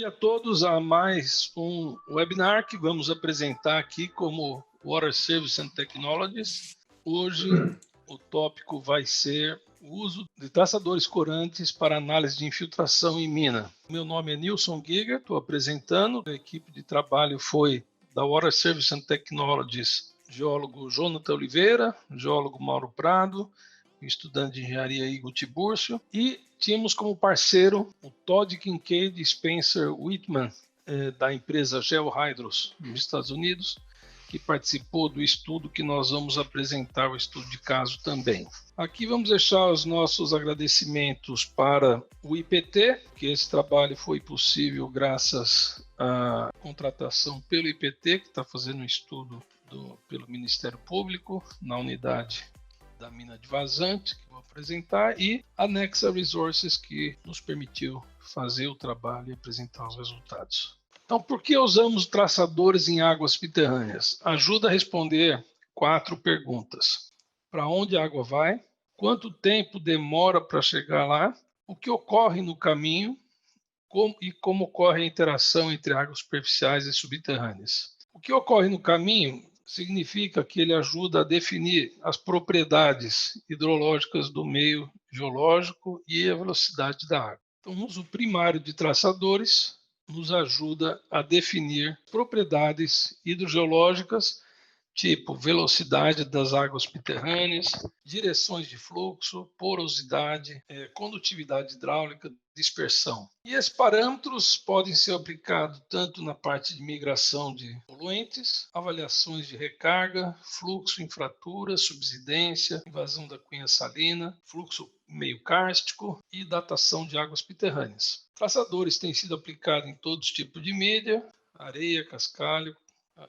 dia a todos a mais um webinar que vamos apresentar aqui como Water Service and Technologies. Hoje o tópico vai ser o uso de traçadores corantes para análise de infiltração em mina. Meu nome é Nilson Giger, estou apresentando. A equipe de trabalho foi da Water Service and Technologies, geólogo Jonathan Oliveira, geólogo Mauro Prado, estudante de engenharia Igor Tiburcio, e tínhamos como parceiro o Todd Kincaid e Spencer Whitman, da empresa GeoHydros, nos Estados Unidos, que participou do estudo que nós vamos apresentar, o estudo de caso também. Aqui vamos deixar os nossos agradecimentos para o IPT, que esse trabalho foi possível graças à contratação pelo IPT, que está fazendo um estudo pelo Ministério Público na unidade da mina de vazante, que vou apresentar, e a Nexa Resources, que nos permitiu fazer o trabalho e apresentar os resultados. Então, por que usamos traçadores em águas subterrâneas? Ajuda a responder 4 perguntas. Para onde a água vai? Quanto tempo demora para chegar lá? O que ocorre no caminho? Como ocorre a interação entre águas superficiais e subterrâneas? O que ocorre no caminho significa que ele ajuda a definir as propriedades hidrológicas do meio geológico e a velocidade da água. Então, o uso primário de traçadores nos ajuda a definir propriedades hidrogeológicas, tipo velocidade das águas subterrâneas, direções de fluxo, porosidade, condutividade hidráulica, dispersão. E esses parâmetros podem ser aplicados tanto na parte de migração de poluentes, avaliações de recarga, fluxo, infratura, subsidência, invasão da cunha salina, fluxo meio kárstico e datação de águas subterrâneas. Traçadores têm sido aplicados em todos os tipos de mídia, areia, cascalho,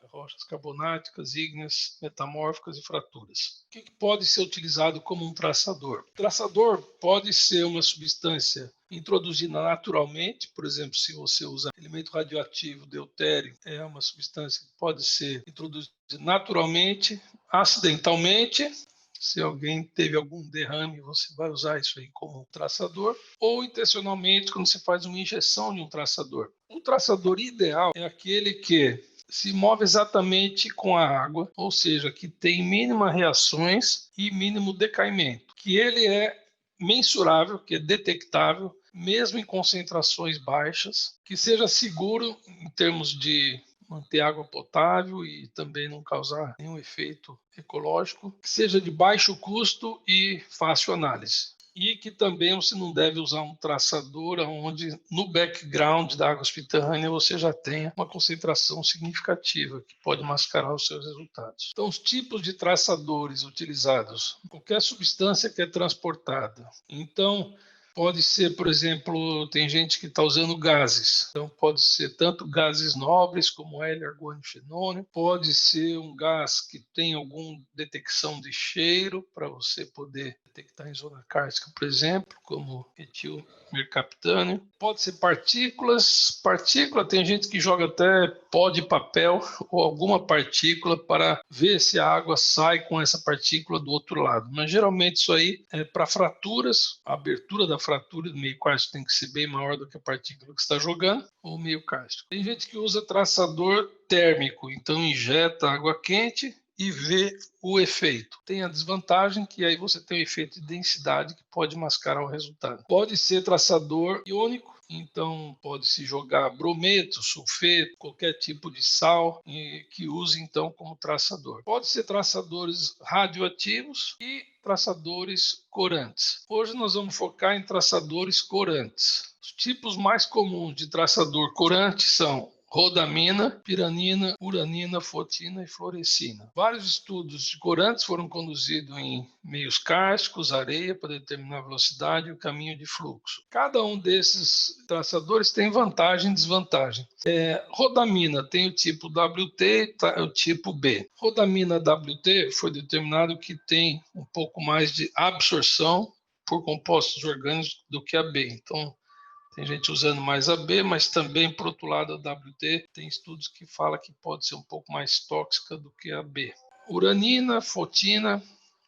rochas carbonáticas, ígneas, metamórficas e fraturas. O que pode ser utilizado como um traçador? O traçador pode ser uma substância introduzida naturalmente, por exemplo, se você usa elemento radioativo, deutério, é uma substância que pode ser introduzida naturalmente, acidentalmente. Se alguém teve algum derrame, você vai usar isso aí como traçador, ou intencionalmente, quando você faz uma injeção de um traçador. O traçador ideal é aquele que se move exatamente com a água, ou seja, que tem mínimas reações e mínimo decaimento, que ele é mensurável, que é detectável, mesmo em concentrações baixas, que seja seguro em termos de manter água potável e também não causar nenhum efeito ecológico, que seja de baixo custo e fácil análise. E que também você não deve usar um traçador onde no background da água subterrânea você já tenha uma concentração significativa que pode mascarar os seus resultados. Então, os tipos de traçadores utilizados, qualquer substância que é transportada. Então, pode ser, por exemplo, tem gente que está usando gases. Então, pode ser tanto gases nobres como hélio, argônio e fenônio. Pode ser um gás que tem alguma detecção de cheiro, para você poder detectar em zona kárstica, por exemplo, como etilmercaptânio. Pode ser partículas. Partícula, tem gente que joga até pó de papel ou alguma partícula para ver se a água sai com essa partícula do outro lado. Mas, geralmente, isso aí é para fraturas. A abertura da fratura do meio kárstico tem que ser bem maior do que a partícula que está jogando, ou meio kárstico. Tem gente que usa traçador térmico, então injeta água quente e vê o efeito. Tem a desvantagem que aí você tem o efeito de densidade que pode mascarar o resultado. Pode ser traçador iônico, então pode-se jogar brometo, sulfeto, qualquer tipo de sal que use então como traçador. Pode ser traçadores radioativos e traçadores corantes. Hoje nós vamos focar em traçadores corantes. Os tipos mais comuns de traçador corante são rodamina, piranina, uranina, fotina e fluorescina. Vários estudos de corantes foram conduzidos em meios kársticos, areia, para determinar a velocidade e o caminho de fluxo. Cada um desses traçadores tem vantagem e desvantagem. Rodamina tem o tipo WT e o tipo B. Rodamina WT foi determinado que tem um pouco mais de absorção por compostos orgânicos do que a B. Então, tem gente usando mais a B, mas também, por outro lado, a WT tem estudos que falam que pode ser um pouco mais tóxica do que a B. Uranina, fotina,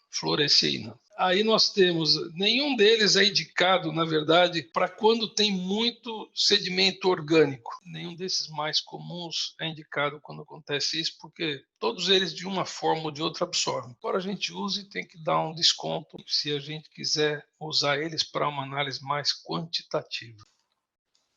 fluorescina. Aí nós temos, nenhum deles é indicado, na verdade, para quando tem muito sedimento orgânico. Nenhum desses mais comuns é indicado quando acontece isso, porque todos eles, de uma forma ou de outra, absorvem. Agora a gente usa e tem que dar um desconto se a gente quiser usar eles para uma análise mais quantitativa.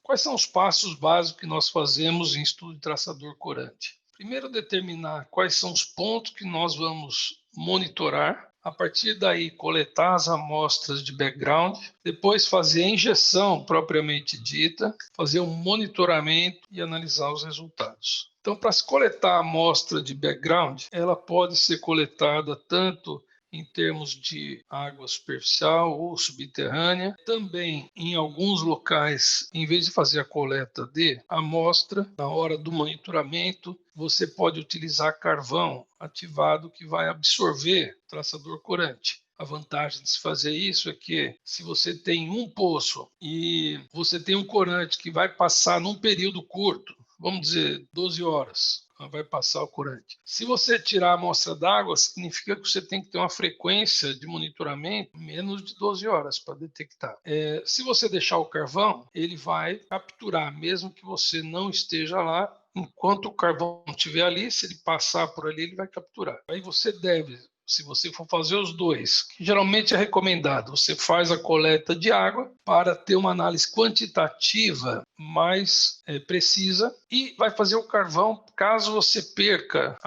Quais são os passos básicos que nós fazemos em estudo de traçador corante? Primeiro, determinar quais são os pontos que nós vamos monitorar. A partir daí, coletar as amostras de background. Depois, fazer a injeção propriamente dita, fazer um monitoramento e analisar os resultados. Então, para se coletar a amostra de background, ela pode ser coletada tanto em termos de água superficial ou subterrânea. Também, em alguns locais, em vez de fazer a coleta de amostra, na hora do monitoramento, você pode utilizar carvão ativado que vai absorver o traçador corante. A vantagem de se fazer isso é que, se você tem um poço e você tem um corante que vai passar num período curto, vamos dizer 12 horas, vai passar o corante. Se você tirar a amostra d'água, significa que você tem que ter uma frequência de monitoramento menos de 12 horas para detectar. Se você deixar o carvão, ele vai capturar, mesmo que você não esteja lá. Enquanto o carvão estiver ali, se ele passar por ali, ele vai capturar. Aí você deve, se você for fazer os dois, que geralmente é recomendado, você faz a coleta de água para ter uma análise quantitativa mais precisa e vai fazer o carvão, caso você perca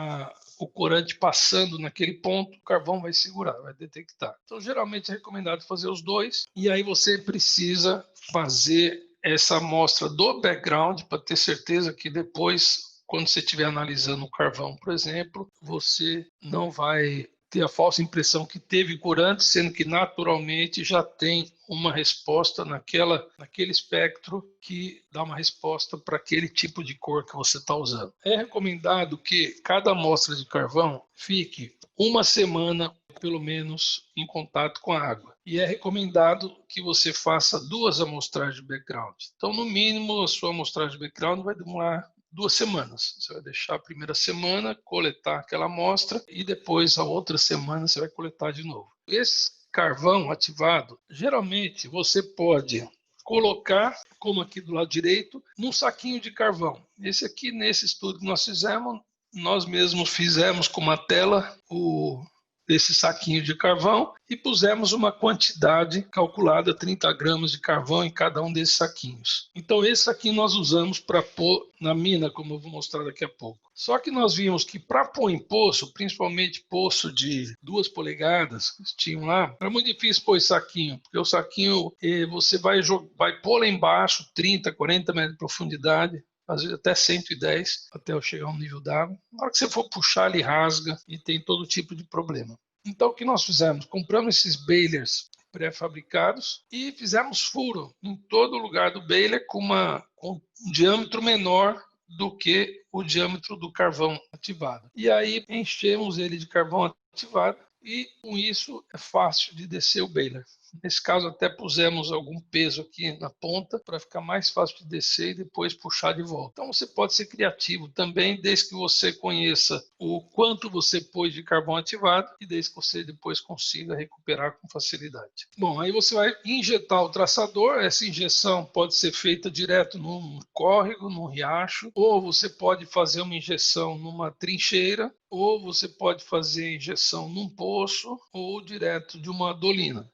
o corante passando naquele ponto, o carvão vai segurar, vai detectar. Então, geralmente é recomendado fazer os dois, e aí você precisa fazer essa amostra do background para ter certeza que depois, quando você estiver analisando o carvão, por exemplo, você não vai ter a falsa impressão que teve corante, sendo que naturalmente já tem uma resposta naquele espectro que dá uma resposta para aquele tipo de cor que você está usando. É recomendado que cada amostra de carvão fique uma semana, pelo menos, em contato com a água. E é recomendado que você faça 2 amostragens de background. Então, no mínimo, a sua amostragem de background vai demorar 2 semanas. Você vai deixar a primeira semana, coletar aquela amostra e depois a outra semana você vai coletar de novo. Esse carvão ativado, geralmente você pode colocar, como aqui do lado direito, num saquinho de carvão. Esse aqui, nesse estudo que nós fizemos, nós mesmos fizemos com uma tela esse saquinho de carvão e pusemos uma quantidade calculada, 30 gramas de carvão em cada um desses saquinhos. Então esse aqui nós usamos para pôr na mina, como eu vou mostrar daqui a pouco. Só que nós vimos que para pôr em poço, principalmente poço de 2 polegadas, que tinham lá, era muito difícil pôr esse saquinho, porque o saquinho você vai pôr lá embaixo 30, 40 metros de profundidade, às vezes até 110, até eu chegar a um nível d'água. Na hora que você for puxar, ele rasga e tem todo tipo de problema. Então, o que nós fizemos? Compramos esses balers pré-fabricados e fizemos furo em todo lugar do baler com um diâmetro menor do que o diâmetro do carvão ativado. E aí enchemos ele de carvão ativado e com isso é fácil de descer o baler. Nesse caso, até pusemos algum peso aqui na ponta para ficar mais fácil de descer e depois puxar de volta. Então, você pode ser criativo também, desde que você conheça o quanto você pôs de carvão ativado e desde que você depois consiga recuperar com facilidade. Bom, aí você vai injetar o traçador. Essa injeção pode ser feita direto num córrego, num riacho, ou você pode fazer uma injeção numa trincheira, ou você pode fazer a injeção num poço, ou direto de uma dolina.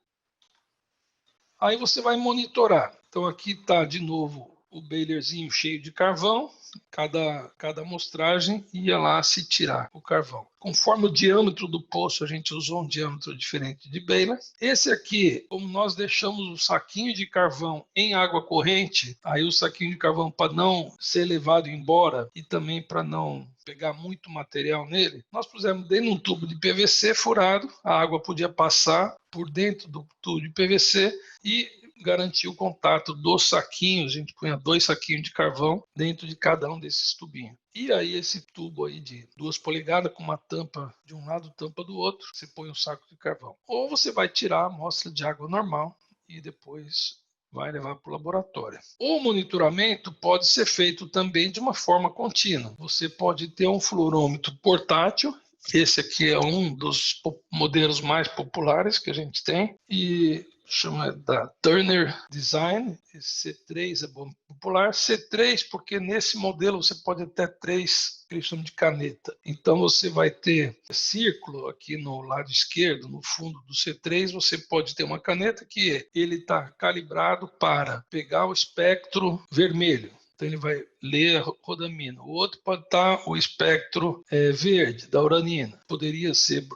Aí você vai monitorar. Então aqui está de novo o balerzinho cheio de carvão. Cada amostragem ia lá se tirar o carvão. Conforme o diâmetro do poço, a gente usou um diâmetro diferente de baler. Esse aqui, como nós deixamos o saquinho de carvão em água corrente, aí o saquinho de carvão, para não ser levado embora e também para não pegar muito material nele, nós pusemos dentro de um tubo de PVC furado, a água podia passar por dentro do tubo de PVC e garantir o contato dos saquinhos. A gente punha 2 saquinhos de carvão dentro de cada um desses tubinhos. E aí esse tubo aí de 2 polegadas com uma tampa de um lado, tampa do outro, você põe um saco de carvão. Ou você vai tirar a amostra de água normal e depois vai levar para o laboratório. O monitoramento pode ser feito também de uma forma contínua. Você pode ter um fluorômetro portátil Esse aqui é um dos modelos mais populares que a gente tem e chama da Turner Design. Esse C3 é bom popular. C3 porque nesse modelo você pode ter 3 que eles chamam de caneta. Então você vai ter círculo aqui no lado esquerdo, no fundo do C3, você pode ter uma caneta que ele está calibrado para pegar o espectro vermelho. Então ele vai ler a rodamina. O outro pode estar o espectro verde, da uranina. Poderia ser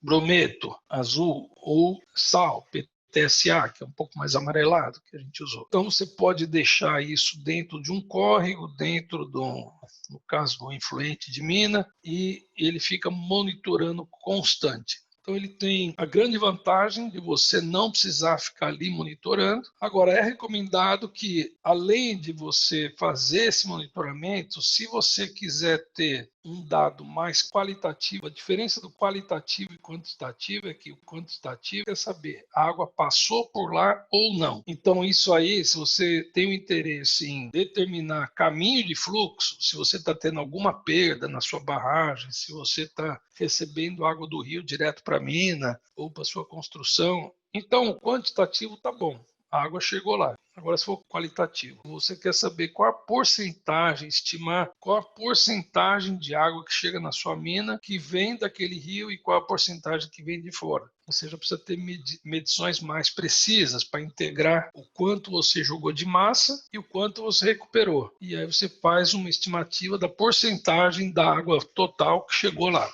brometo, azul, ou sal, PTSA, que é um pouco mais amarelado que a gente usou. Então você pode deixar isso dentro de um córrego, dentro no caso do influente de mina, e ele fica monitorando constante. Então ele tem a grande vantagem de você não precisar ficar ali monitorando. Agora, é recomendado que, além de você fazer esse monitoramento, se você quiser ter um dado mais qualitativo, a diferença do qualitativo e quantitativo é que o quantitativo quer saber a água passou por lá ou não. Então isso aí, se você tem o interesse em determinar caminho de fluxo, se você está tendo alguma perda na sua barragem, se você está recebendo água do rio direto para a mina ou para sua construção, então o quantitativo está bom. A água chegou lá. Agora, se for qualitativo, você quer saber qual a porcentagem, estimar qual a porcentagem de água que chega na sua mina, que vem daquele rio, e qual a porcentagem que vem de fora. Ou seja, precisa ter medições mais precisas para integrar o quanto você jogou de massa e o quanto você recuperou. E aí você faz uma estimativa da porcentagem da água total que chegou lá.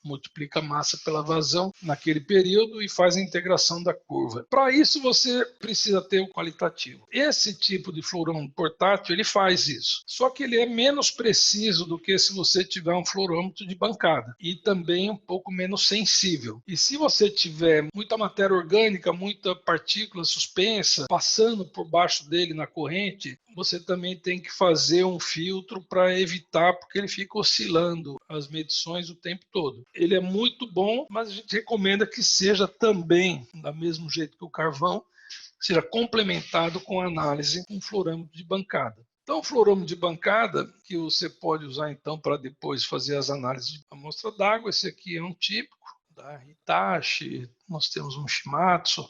Multiplica a massa pela vazão naquele período e faz a integração da curva. Para isso, você precisa ter o qualitativo. Esse tipo de fluorômetro portátil, ele faz isso. Só que ele é menos preciso do que se você tiver um fluorômetro de bancada. E também um pouco menos sensível. E se você tiver muita matéria orgânica, muita partícula suspensa, passando por baixo dele na corrente, você também tem que fazer um filtro para evitar, porque ele fica oscilando as medições o tempo todo. Ele é muito bom, mas a gente recomenda que seja também, do mesmo jeito que o carvão, seja complementado com análise com fluorômetro de bancada. Então, o fluorômetro de bancada, que você pode usar então para depois fazer as análises de amostra d'água, esse aqui é um típico da Hitachi, nós temos um Shimatsu.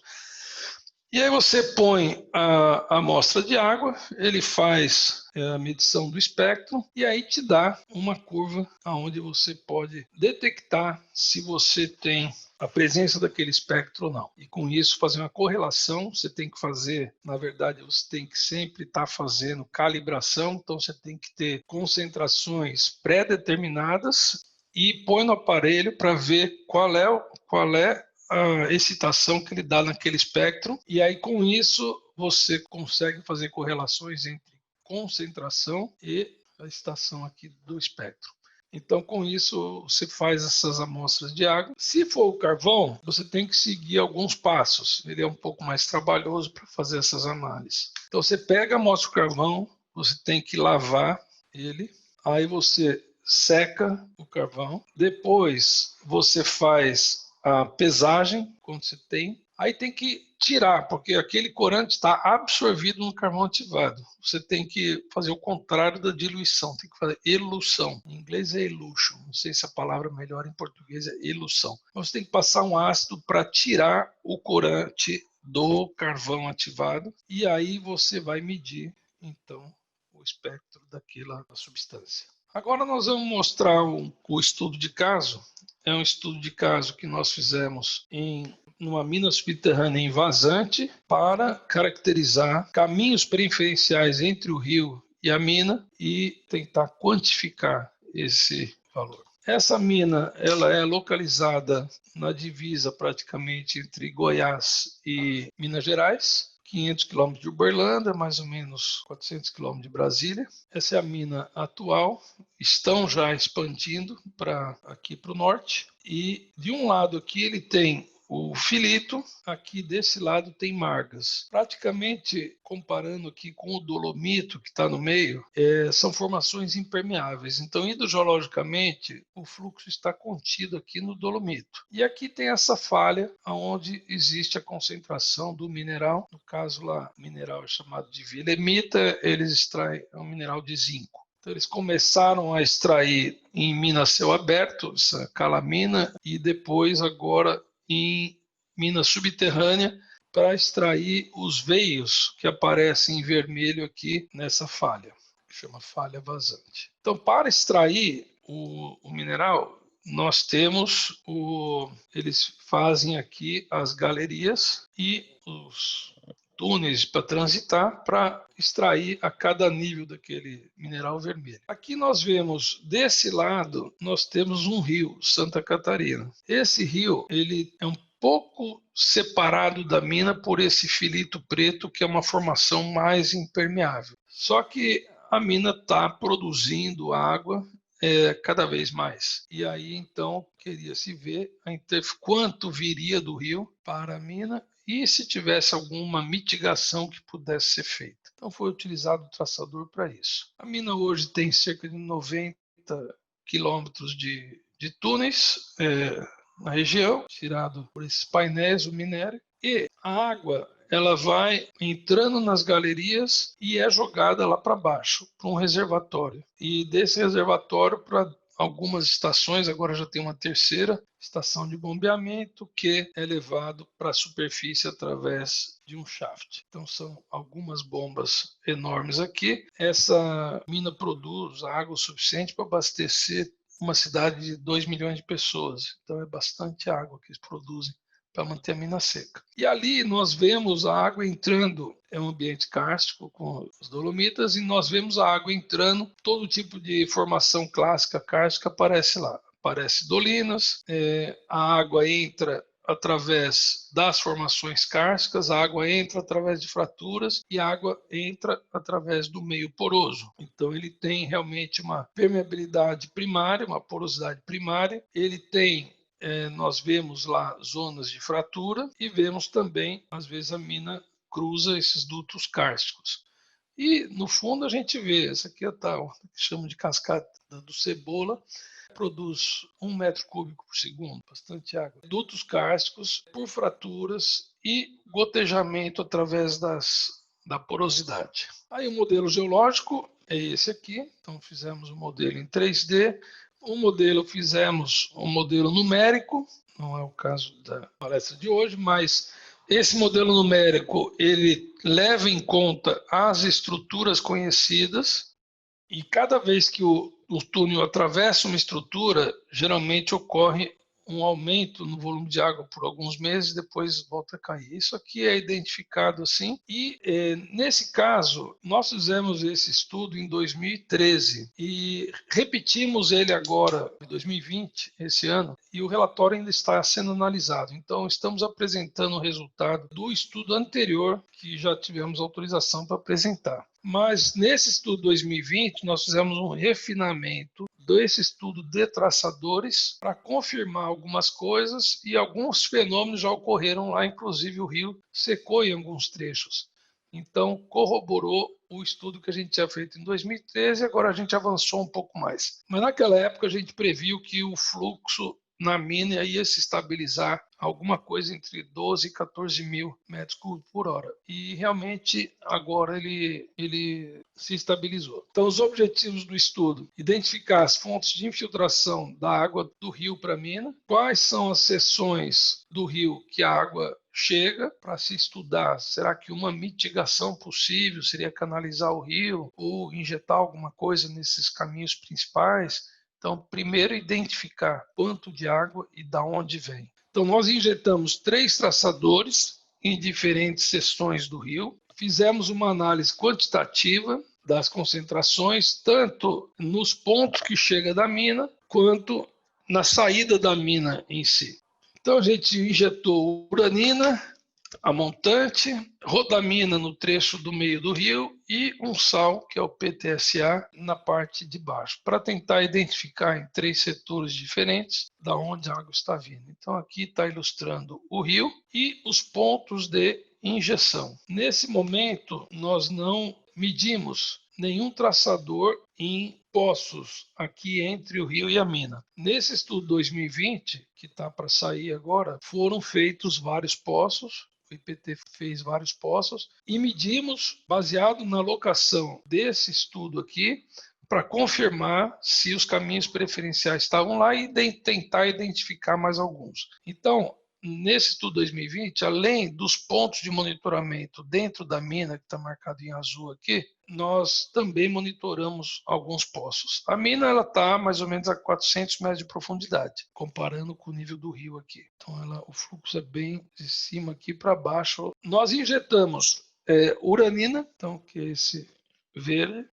E aí você põe a amostra de água, ele faz a medição do espectro e aí te dá uma curva onde você pode detectar se você tem a presença daquele espectro ou não. E com isso fazer uma correlação, você tem que fazer, na verdade, você tem que sempre estar fazendo calibração, então você tem que ter concentrações pré-determinadas e põe no aparelho para ver qual é a excitação que ele dá naquele espectro, e aí com isso você consegue fazer correlações entre concentração e a excitação aqui do espectro. Então, com isso, você faz essas amostras de água. Se for o carvão, você tem que seguir alguns passos. Ele é um pouco mais trabalhoso para fazer essas análises. Então, você pega a amostra do carvão, você tem que lavar ele, aí você seca o carvão, depois você faz a pesagem, quando você tem, aí tem que tirar, porque aquele corante está absorvido no carvão ativado. Você tem que fazer o contrário da diluição, tem que fazer elução. Em inglês é elution, não sei se a palavra melhor em português é elução. Então você tem que passar um ácido para tirar o corante do carvão ativado e aí você vai medir, então, o espectro daquela substância. Agora nós vamos mostrar o estudo de caso. É um estudo de caso que nós fizemos numa mina subterrânea em vazante para caracterizar caminhos preferenciais entre o rio e a mina e tentar quantificar esse valor. Essa mina ela é localizada na divisa praticamente entre Goiás e Minas Gerais. 500 quilômetros de Uberlândia, mais ou menos 400 quilômetros de Brasília. Essa é a mina atual. Estão já expandindo aqui para o norte. E de um lado aqui ele tem o filito, aqui desse lado tem margas. Praticamente, comparando aqui com o dolomito que está no meio, são formações impermeáveis. Então, hidrogeologicamente, o fluxo está contido aqui no dolomito. E aqui tem essa falha onde existe a concentração do mineral. No caso lá, o mineral é chamado de vilemita, eles extraem um mineral de zinco. Então, eles começaram a extrair em mina a céu aberto, essa calamina, e depois agora em mina subterrânea para extrair os veios que aparecem em vermelho aqui nessa falha, que chama falha vazante. Então, para extrair o mineral, nós temos eles fazem aqui as galerias e os túneis para transitar, para extrair a cada nível daquele mineral vermelho. Aqui nós vemos, desse lado, nós temos um rio, Santa Catarina. Esse rio, ele é um pouco separado da mina por esse filito preto, que é uma formação mais impermeável. Só que a mina está produzindo água cada vez mais. E aí, então, queria se ver quanto viria do rio para a mina e se tivesse alguma mitigação que pudesse ser feita. Então, foi utilizado o traçador para isso. A mina hoje tem cerca de 90 quilômetros de túneis na região, tirado por esses painéis, o minério, e a água ela vai entrando nas galerias e é jogada lá para baixo, para um reservatório. E desse reservatório para algumas estações, agora já tem uma terceira estação de bombeamento, que é levado para a superfície através de um shaft. Então são algumas bombas enormes aqui. Essa mina produz água suficiente para abastecer uma cidade de 2 milhões de pessoas. Então é bastante água que eles produzem para manter a mina seca. E ali nós vemos a água entrando, é um ambiente kárstico com as dolomitas, e nós vemos a água entrando, todo tipo de formação clássica kárstica aparece lá. Aparece dolinas, a água entra através das formações kársticas, a água entra através de fraturas e a água entra através do meio poroso. Então ele tem realmente uma permeabilidade primária, uma porosidade primária, ele tem nós vemos lá zonas de fratura e vemos também, às vezes, a mina cruza esses dutos kársticos. E, no fundo, a gente vê, essa aqui é a tal, que chamam de cascata do Cebola, produz 1 metro cúbico por segundo, bastante água. Dutos kársticos por fraturas e gotejamento através da porosidade. Aí o modelo geológico é esse aqui, então fizemos um modelo em 3D, o modelo fizemos um modelo numérico, não é o caso da palestra de hoje, mas esse modelo numérico ele leva em conta as estruturas conhecidas e cada vez que o túnel atravessa uma estrutura, geralmente ocorre um aumento no volume de água por alguns meses, depois volta a cair. Isso aqui é identificado assim. E nesse caso, nós fizemos esse estudo em 2013 e repetimos ele agora, em 2020, esse ano, e o relatório ainda está sendo analisado. Então, estamos apresentando o resultado do estudo anterior, que já tivemos autorização para apresentar. Mas nesse estudo 2020, nós fizemos um refinamento desse estudo de traçadores para confirmar algumas coisas e alguns fenômenos já ocorreram lá, inclusive o rio secou em alguns trechos. Então, corroborou o estudo que a gente tinha feito em 2013 e agora a gente avançou um pouco mais. Mas naquela época a gente previu que o fluxo na mina ia se estabilizar alguma coisa entre 12 e 14 mil metros cúbicos por hora. E realmente agora ele se estabilizou. Então os objetivos do estudo: identificar as fontes de infiltração da água do rio para a mina, quais são as seções do rio que a água chega, para se estudar, será que uma mitigação possível seria canalizar o rio ou injetar alguma coisa nesses caminhos principais. Então, primeiro identificar quanto de água e da onde vem. Então, nós injetamos 3 traçadores em diferentes seções do rio, fizemos uma análise quantitativa das concentrações, tanto nos pontos que chega da mina, quanto na saída da mina em si. Então, a gente injetou uranina, a montante, rodamina no trecho do meio do rio e um sal, que é o PTSA, na parte de baixo, para tentar identificar em 3 setores diferentes da onde a água está vindo. Então aqui está ilustrando o rio e os pontos de injeção. Nesse momento, nós não medimos nenhum traçador em poços aqui entre o rio e a mina. Nesse estudo 2020, que está para sair agora, foram feitos vários poços. O IPT fez vários poços e medimos, baseado na locação desse estudo aqui, para confirmar se os caminhos preferenciais estavam lá e tentar identificar mais alguns. Então, nesse estudo 2020, além dos pontos de monitoramento dentro da mina, que está marcado em azul aqui, nós também monitoramos alguns poços. A mina está mais ou menos a 400 metros de profundidade, comparando com o nível do rio aqui. Então, o fluxo é bem de cima aqui para baixo. Nós injetamos uranina, então, que é esse verde,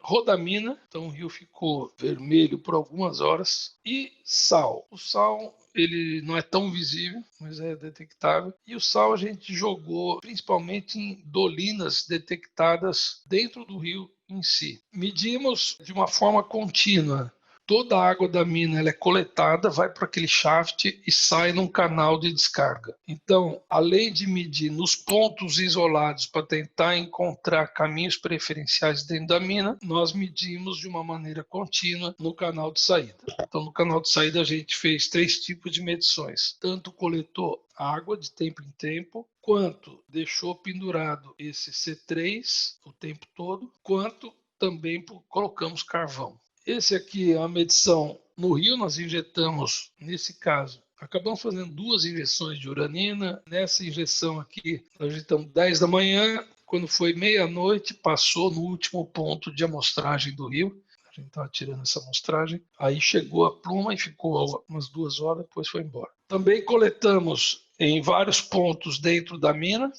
rodamina, então o rio ficou vermelho por algumas horas, e sal. O sal ele não é tão visível, mas é detectável. E o sal a gente jogou principalmente em dolinas detectadas dentro do rio em si. Medimos de uma forma contínua. Toda a água da mina ela é coletada, vai para aquele shaft e sai num canal de descarga. Então, além de medir nos pontos isolados para tentar encontrar caminhos preferenciais dentro da mina, nós medimos de uma maneira contínua no canal de saída. Então, no canal de saída a gente fez 3 tipos de medições. Tanto coletou água de tempo em tempo, quanto deixou pendurado esse C3 o tempo todo, quanto também colocamos carvão. Esse aqui é uma medição no rio, nós injetamos, nesse caso, acabamos fazendo 2 injeções de uranina. Nessa injeção aqui, nós injetamos 10 da manhã, quando foi meia-noite, passou no último ponto de amostragem do rio. A gente estava tirando essa amostragem, aí chegou a pluma e ficou umas 2 horas, depois foi embora. Também coletamos em vários pontos dentro da mina.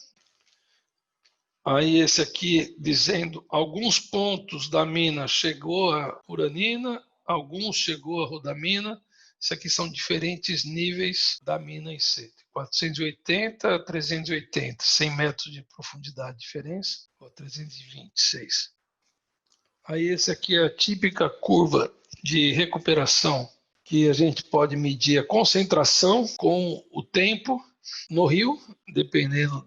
Aí esse aqui dizendo alguns pontos da mina chegou a uranina, alguns chegou a rodamina. Isso aqui são diferentes níveis da mina em si. 480 a 380, 100 metros de profundidade de diferença, ou 326. Aí esse aqui é a típica curva de recuperação, que a gente pode medir a concentração com o tempo no rio, dependendo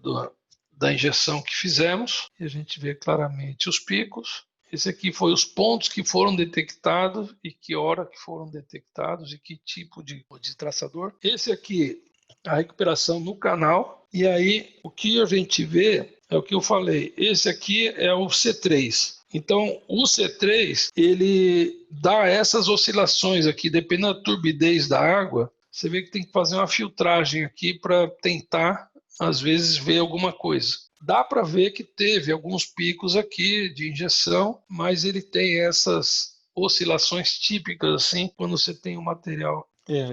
da injeção que fizemos, e a gente vê claramente os picos. Esse aqui foi os pontos que foram detectados e que hora que foram detectados e que tipo de traçador. Esse aqui, a recuperação no canal. E aí, o que a gente vê é o que eu falei. Esse aqui é o C3. Então, o C3, ele dá essas oscilações aqui, dependendo da turbidez da água, você vê que tem que fazer uma filtragem aqui para tentar às vezes vê alguma coisa. Dá para ver que teve alguns picos aqui de injeção, mas ele tem essas oscilações típicas assim quando você tem um material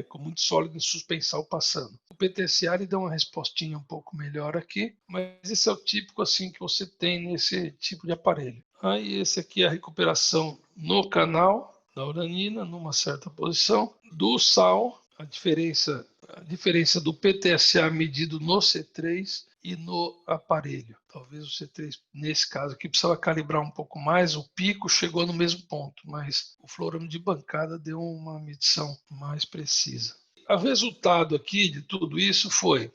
com muito sólido em suspensão passando. O PTCA ele dá uma respostinha um pouco melhor aqui, mas esse é o típico assim que você tem nesse tipo de aparelho. Aí esse aqui é a recuperação no canal da uranina, numa certa posição, do sal, a diferença do PTSA medido no C3 e no aparelho. Talvez o C3, nesse caso aqui, precisava calibrar um pouco mais, o pico chegou no mesmo ponto, mas o fluorômetro de bancada deu uma medição mais precisa. O resultado aqui de tudo isso foi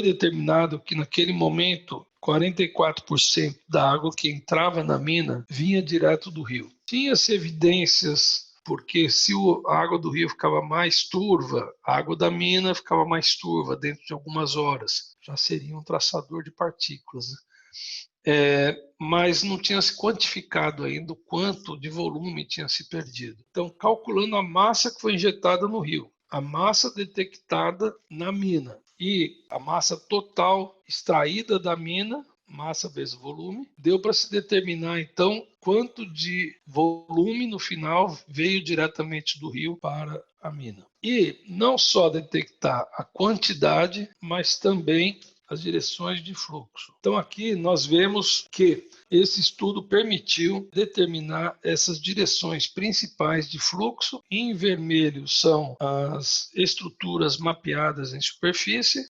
determinado que naquele momento 44% da água que entrava na mina vinha direto do rio. Tinha-se evidências porque se a água do rio ficava mais turva, a água da mina ficava mais turva dentro de algumas horas. Já seria um traçador de partículas. Mas não tinha se quantificado ainda o quanto de volume tinha se perdido. Então, calculando a massa que foi injetada no rio, a massa detectada na mina e a massa total extraída da mina, massa vezes volume, deu para se determinar então quanto de volume no final veio diretamente do rio para a mina. E não só detectar a quantidade, mas também as direções de fluxo. Então aqui nós vemos que esse estudo permitiu determinar essas direções principais de fluxo. Em vermelho são as estruturas mapeadas em superfície,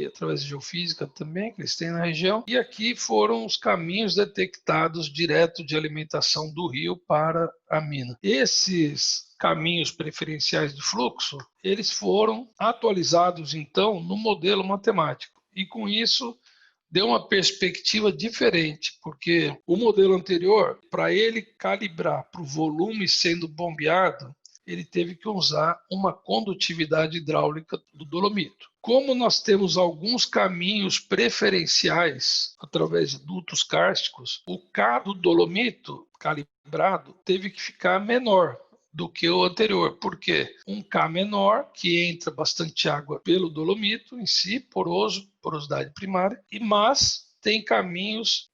através de geofísica também, que eles têm na região. E aqui foram os caminhos detectados direto de alimentação do rio para a mina. Esses caminhos preferenciais de fluxo, eles foram atualizados então no modelo matemático. E com isso deu uma perspectiva diferente, porque o modelo anterior, para ele calibrar para o volume sendo bombeado, ele teve que usar uma condutividade hidráulica do dolomito. Como nós temos alguns caminhos preferenciais através de dutos kársticos, o K do dolomito calibrado teve que ficar menor do que o anterior, porque um K menor, que entra bastante água pelo dolomito em si, porosidade primária, mas tem caminhos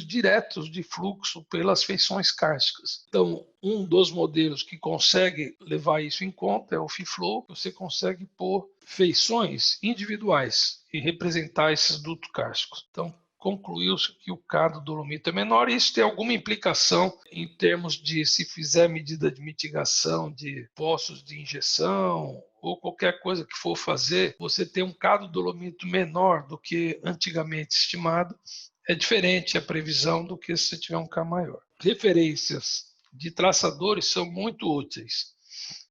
diretos de fluxo pelas feições kársticas. Então, um dos modelos que consegue levar isso em conta é o FIFlow. Você consegue pôr feições individuais e representar esses dutos kársticos. Então, concluiu-se que o K do dolomito é menor, e isso tem alguma implicação em termos de, se fizer medida de mitigação de poços de injeção ou qualquer coisa que for fazer, você ter um K do dolomito menor do que antigamente estimado, é diferente a previsão do que se você tiver um K maior. Referências de traçadores são muito úteis.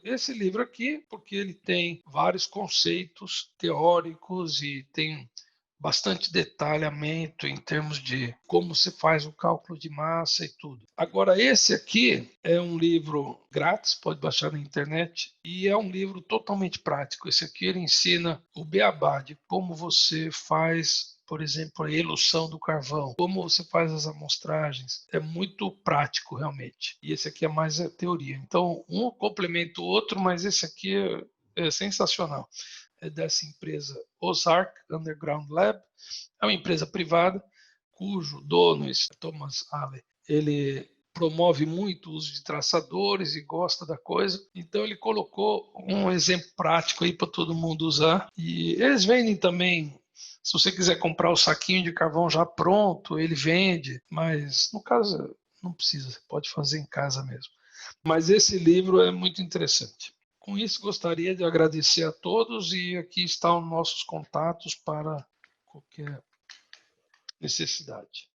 Esse livro aqui, porque ele tem vários conceitos teóricos e tem bastante detalhamento em termos de como se faz o cálculo de massa e tudo. Agora, esse aqui é um livro grátis, pode baixar na internet, e é um livro totalmente prático. Esse aqui ele ensina o beabá de como você faz, por exemplo, a elução do carvão, como você faz as amostragens. É muito prático, realmente. E esse aqui é mais a teoria. Então, um complementa o outro, mas esse aqui é sensacional. É dessa empresa Ozark Underground Lab. É uma empresa privada cujo dono, Thomas Alley, ele promove muito o uso de traçadores e gosta da coisa. Então ele colocou um exemplo prático aí para todo mundo usar. E eles vendem também, se você quiser comprar o saquinho de carvão já pronto, ele vende, mas no caso não precisa, você pode fazer em casa mesmo. Mas esse livro é muito interessante. Com isso, gostaria de agradecer a todos e aqui estão nossos contatos para qualquer necessidade.